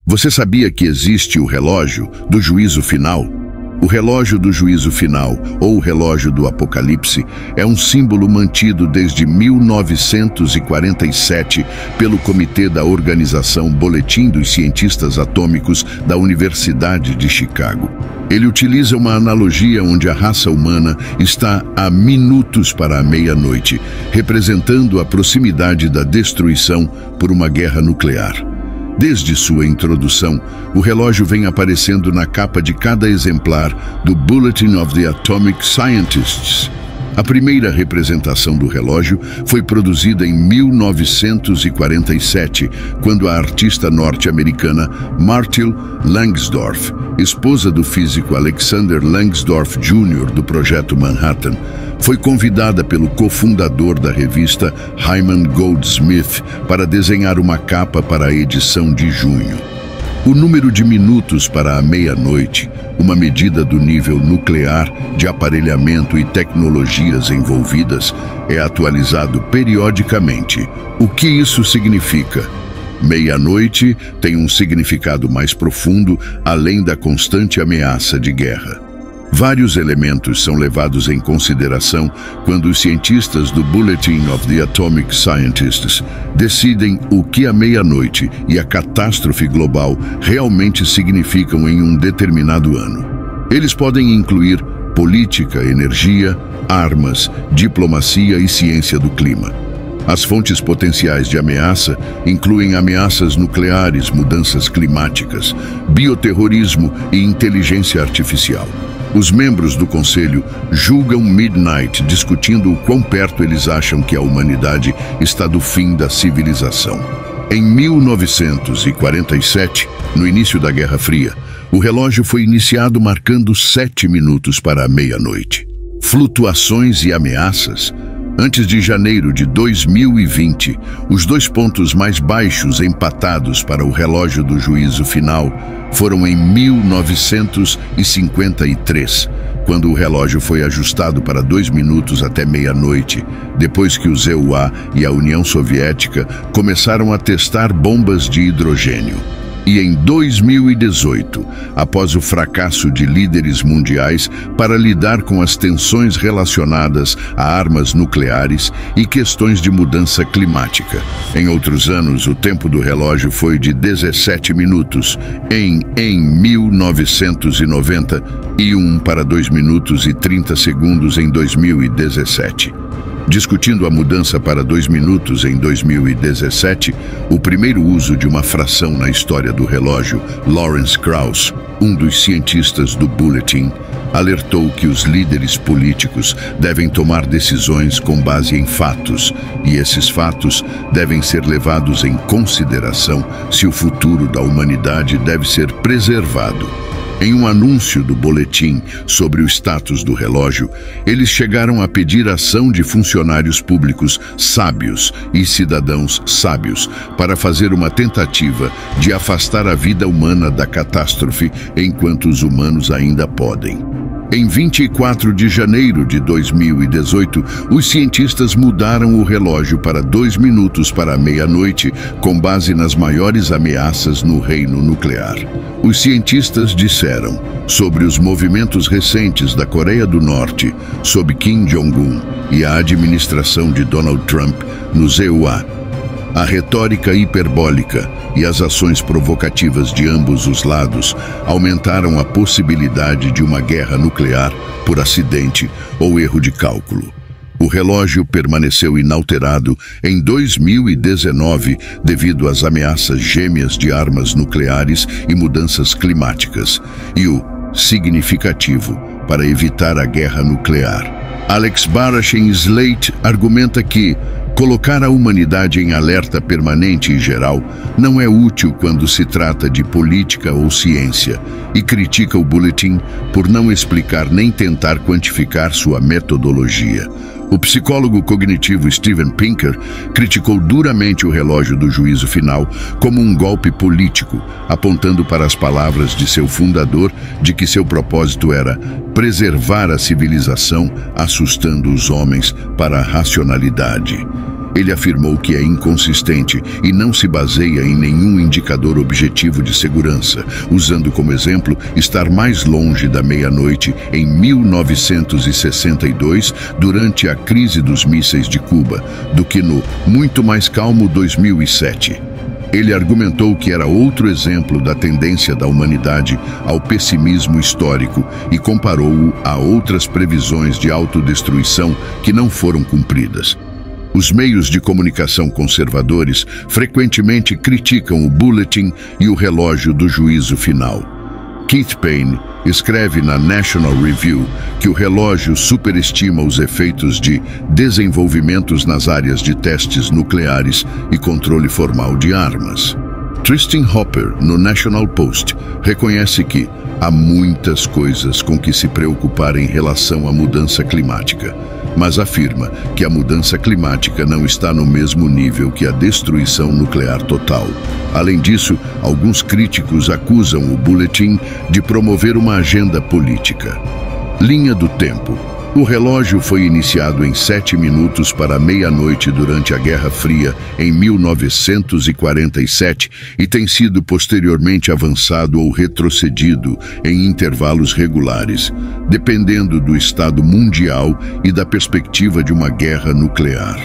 Você sabia que existe o relógio do juízo final? O relógio do juízo final, ou relógio do Apocalipse, é um símbolo mantido desde 1947 pelo Comitê da Organização Boletim dos Cientistas Atômicos da Universidade de Chicago. Ele utiliza uma analogia onde a raça humana está a minutos para a meia-noite, representando a proximidade da destruição por uma guerra nuclear. Desde sua introdução, o relógio vem aparecendo na capa de cada exemplar do Bulletin of the Atomic Scientists. A primeira representação do relógio foi produzida em 1947, quando a artista norte-americana Myrtle Langsdorff, esposa do físico Alexander Langsdorff Jr. do Projeto Manhattan, foi convidada pelo cofundador da revista Hyman Goldsmith para desenhar uma capa para a edição de junho. O número de minutos para a meia-noite, uma medida do nível nuclear, de aparelhamento e tecnologias envolvidas, é atualizado periodicamente. O que isso significa? Meia-noite tem um significado mais profundo, além da constante ameaça de guerra. Vários elementos são levados em consideração quando os cientistas do Bulletin of the Atomic Scientists decidem o que a meia-noite e a catástrofe global realmente significam em um determinado ano. Eles podem incluir política, energia, armas, diplomacia e ciência do clima. As fontes potenciais de ameaça incluem ameaças nucleares, mudanças climáticas, bioterrorismo e inteligência artificial. Os membros do Conselho julgam Midnight, discutindo o quão perto eles acham que a humanidade está do fim da civilização. Em 1947, no início da Guerra Fria, o relógio foi iniciado marcando 7 minutos para a meia-noite. Flutuações e ameaças. Antes de janeiro de 2020, os 2 pontos mais baixos empatados para o relógio do juízo final foram em 1953, quando o relógio foi ajustado para 2 minutos até meia-noite, depois que os EUA e a União Soviética começaram a testar bombas de hidrogênio. E em 2018, após o fracasso de líderes mundiais para lidar com as tensões relacionadas a armas nucleares e questões de mudança climática. Em outros anos, o tempo do relógio foi de 17 minutos, em 1991 para 2 minutos e 30 segundos em 2017. Discutindo a mudança para 2 minutos em 2017, o primeiro uso de uma fração na história do relógio, Lawrence Krauss, um dos cientistas do Bulletin, alertou que os líderes políticos devem tomar decisões com base em fatos, e esses fatos devem ser levados em consideração se o futuro da humanidade deve ser preservado. Em um anúncio do boletim sobre o status do relógio, eles chegaram a pedir ação de funcionários públicos sábios e cidadãos sábios para fazer uma tentativa de afastar a vida humana da catástrofe enquanto os humanos ainda podem. Em 24 de janeiro de 2018, os cientistas mudaram o relógio para 2 minutos para a meia-noite, com base nas maiores ameaças no reino nuclear. Os cientistas disseram sobre os movimentos recentes da Coreia do Norte, sob Kim Jong-un e a administração de Donald Trump nos EUA. A retórica hiperbólica e as ações provocativas de ambos os lados aumentaram a possibilidade de uma guerra nuclear por acidente ou erro de cálculo. O relógio permaneceu inalterado em 2019 devido às ameaças gêmeas de armas nucleares e mudanças climáticas, e o significativo para evitar a guerra nuclear. Alex Barash, em Slate, argumenta que colocar a humanidade em alerta permanente e geral não é útil quando se trata de política ou ciência, e critica o Bulletin por não explicar nem tentar quantificar sua metodologia. O psicólogo cognitivo Steven Pinker criticou duramente o relógio do juízo final como um golpe político, apontando para as palavras de seu fundador de que seu propósito era preservar a civilização, assustando os homens para a racionalidade. Ele afirmou que é inconsistente e não se baseia em nenhum indicador objetivo de segurança, usando como exemplo estar mais longe da meia-noite em 1962, durante a crise dos mísseis de Cuba, do que no muito mais calmo 2007. Ele argumentou que era outro exemplo da tendência da humanidade ao pessimismo histórico e comparou-o a outras previsões de autodestruição que não foram cumpridas. Os meios de comunicação conservadores frequentemente criticam o Bulletin e o relógio do juízo final. Keith Payne escreve na National Review que o relógio superestima os efeitos de desenvolvimentos nas áreas de testes nucleares e controle formal de armas. Tristan Hopper, no National Post, reconhece que há muitas coisas com que se preocupar em relação à mudança climática, mas afirma que a mudança climática não está no mesmo nível que a destruição nuclear total. Além disso, alguns críticos acusam o Bulletin de promover uma agenda política. Linha do tempo. O relógio foi iniciado em 7 minutos para meia-noite durante a Guerra Fria, em 1947, e tem sido posteriormente avançado ou retrocedido em intervalos regulares, dependendo do estado mundial e da perspectiva de uma guerra nuclear.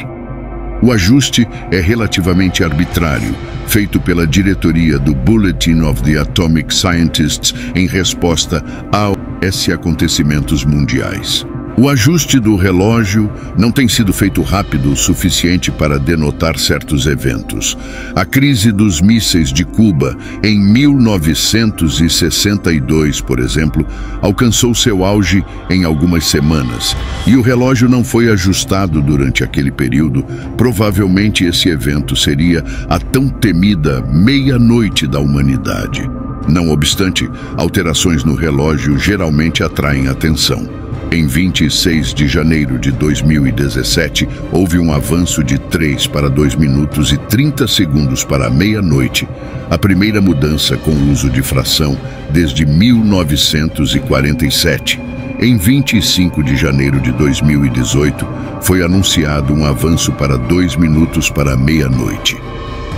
O ajuste é relativamente arbitrário, feito pela diretoria do Bulletin of the Atomic Scientists em resposta a esses acontecimentos mundiais. O ajuste do relógio não tem sido feito rápido o suficiente para denotar certos eventos. A crise dos mísseis de Cuba, em 1962, por exemplo, alcançou seu auge em algumas semanas, e o relógio não foi ajustado durante aquele período. Provavelmente esse evento seria a tão temida meia-noite da humanidade. Não obstante, alterações no relógio geralmente atraem atenção. Em 26 de janeiro de 2017, houve um avanço de 3 para 2 minutos e 30 segundos para a meia-noite, a primeira mudança com o uso de fração desde 1947. Em 25 de janeiro de 2018, foi anunciado um avanço para 2 minutos para a meia-noite.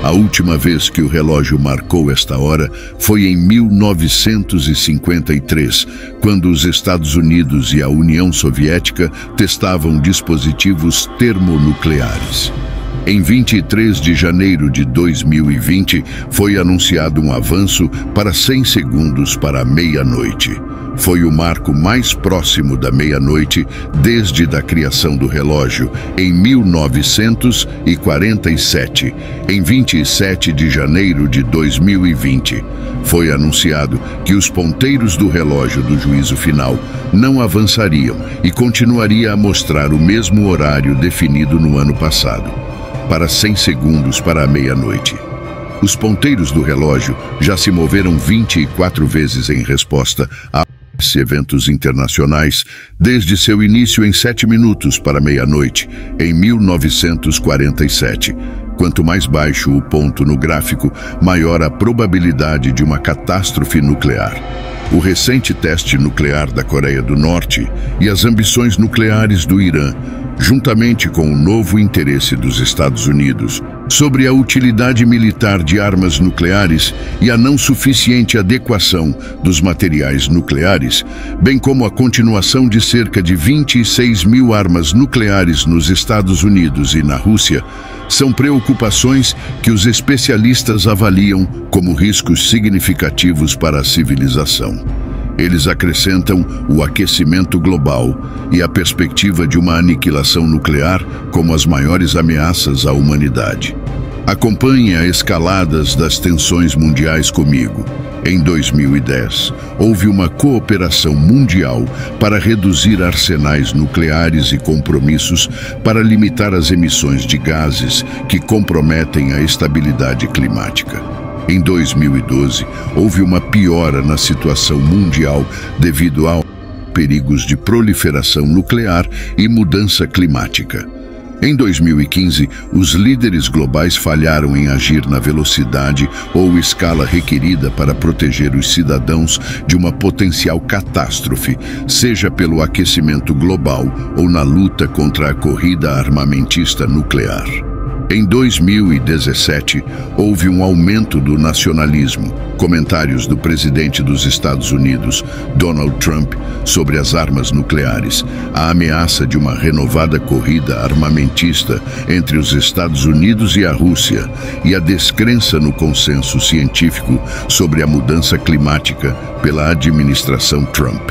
A última vez que o relógio marcou esta hora foi em 1953, quando os Estados Unidos e a União Soviética testavam dispositivos termonucleares. Em 23 de janeiro de 2020, foi anunciado um avanço para 100 segundos para a meia-noite. Foi o marco mais próximo da meia-noite desde a criação do relógio, em 1947. Em 27 de janeiro de 2020, foi anunciado que os ponteiros do relógio do juízo final não avançariam e continuaria a mostrar o mesmo horário definido no ano passado, para 100 segundos para a meia-noite. Os ponteiros do relógio já se moveram 24 vezes em resposta a eventos internacionais, desde seu início em 7 minutos para meia-noite, em 1947. Quanto mais baixo o ponto no gráfico, maior a probabilidade de uma catástrofe nuclear. O recente teste nuclear da Coreia do Norte e as ambições nucleares do Irã, juntamente com o novo interesse dos Estados Unidos sobre a utilidade militar de armas nucleares e a não suficiente adequação dos materiais nucleares, bem como a continuação de cerca de 26 mil armas nucleares nos Estados Unidos e na Rússia, são preocupações que os especialistas avaliam como riscos significativos para a civilização. Eles acrescentam o aquecimento global e a perspectiva de uma aniquilação nuclear como as maiores ameaças à humanidade. Acompanhe as escaladas das tensões mundiais comigo. Em 2010, houve uma cooperação mundial para reduzir arsenais nucleares e compromissos para limitar as emissões de gases que comprometem a estabilidade climática. Em 2012, houve uma piora na situação mundial devido a perigos de proliferação nuclear e mudança climática. Em 2015, os líderes globais falharam em agir na velocidade ou escala requerida para proteger os cidadãos de uma potencial catástrofe, seja pelo aquecimento global ou na luta contra a corrida armamentista nuclear. Em 2017, houve um aumento do nacionalismo. Comentários do presidente dos Estados Unidos, Donald Trump, sobre as armas nucleares, a ameaça de uma renovada corrida armamentista entre os Estados Unidos e a Rússia e a descrença no consenso científico sobre a mudança climática pela administração Trump.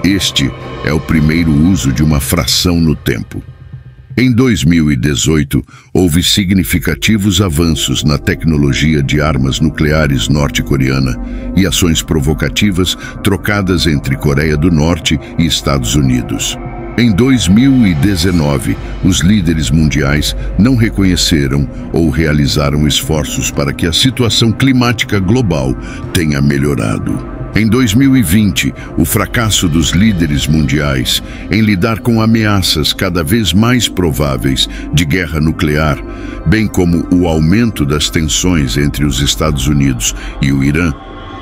Este é o primeiro uso de uma fração no tempo. Em 2018, houve significativos avanços na tecnologia de armas nucleares norte-coreana e ações provocativas trocadas entre Coreia do Norte e Estados Unidos. Em 2019, os líderes mundiais não reconheceram ou realizaram esforços para que a situação climática global tenha melhorado. Em 2020, o fracasso dos líderes mundiais em lidar com ameaças cada vez mais prováveis de guerra nuclear, bem como o aumento das tensões entre os Estados Unidos e o Irã,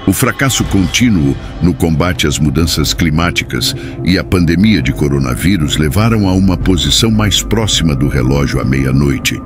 o fracasso contínuo no combate às mudanças climáticas e a pandemia de coronavírus levaram a uma posição mais próxima do relógio à meia-noite,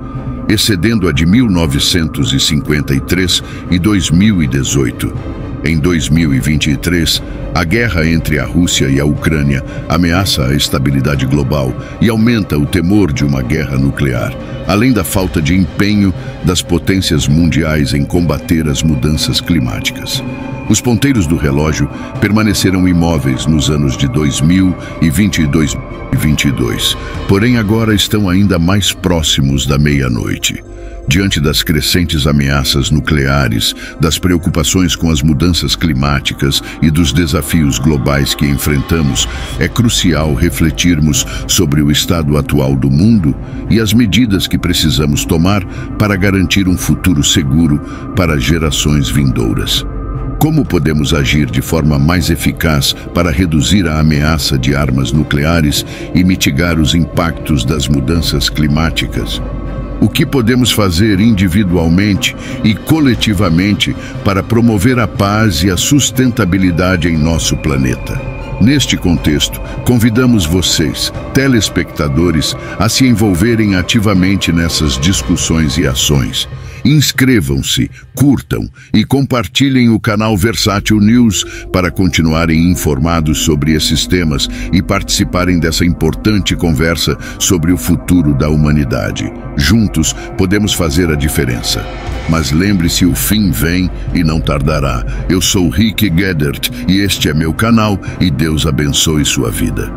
excedendo a de 1953 e 2018. Em 2023, a guerra entre a Rússia e a Ucrânia ameaça a estabilidade global e aumenta o temor de uma guerra nuclear, além da falta de empenho das potências mundiais em combater as mudanças climáticas. Os ponteiros do relógio permaneceram imóveis nos anos de 2020 e 2022, porém agora estão ainda mais próximos da meia-noite. Diante das crescentes ameaças nucleares, das preocupações com as mudanças climáticas e dos desafios globais que enfrentamos, é crucial refletirmos sobre o estado atual do mundo e as medidas que precisamos tomar para garantir um futuro seguro para gerações vindouras. Como podemos agir de forma mais eficaz para reduzir a ameaça de armas nucleares e mitigar os impactos das mudanças climáticas? O que podemos fazer individualmente e coletivamente para promover a paz e a sustentabilidade em nosso planeta? Neste contexto, convidamos vocês, telespectadores, a se envolverem ativamente nessas discussões e ações. Inscrevam-se, curtam e compartilhem o canal Versátil News para continuarem informados sobre esses temas e participarem dessa importante conversa sobre o futuro da humanidade. Juntos, podemos fazer a diferença. Mas lembre-se, o fim vem e não tardará. Eu sou Rick Gedert e este é meu canal e Deus abençoe sua vida.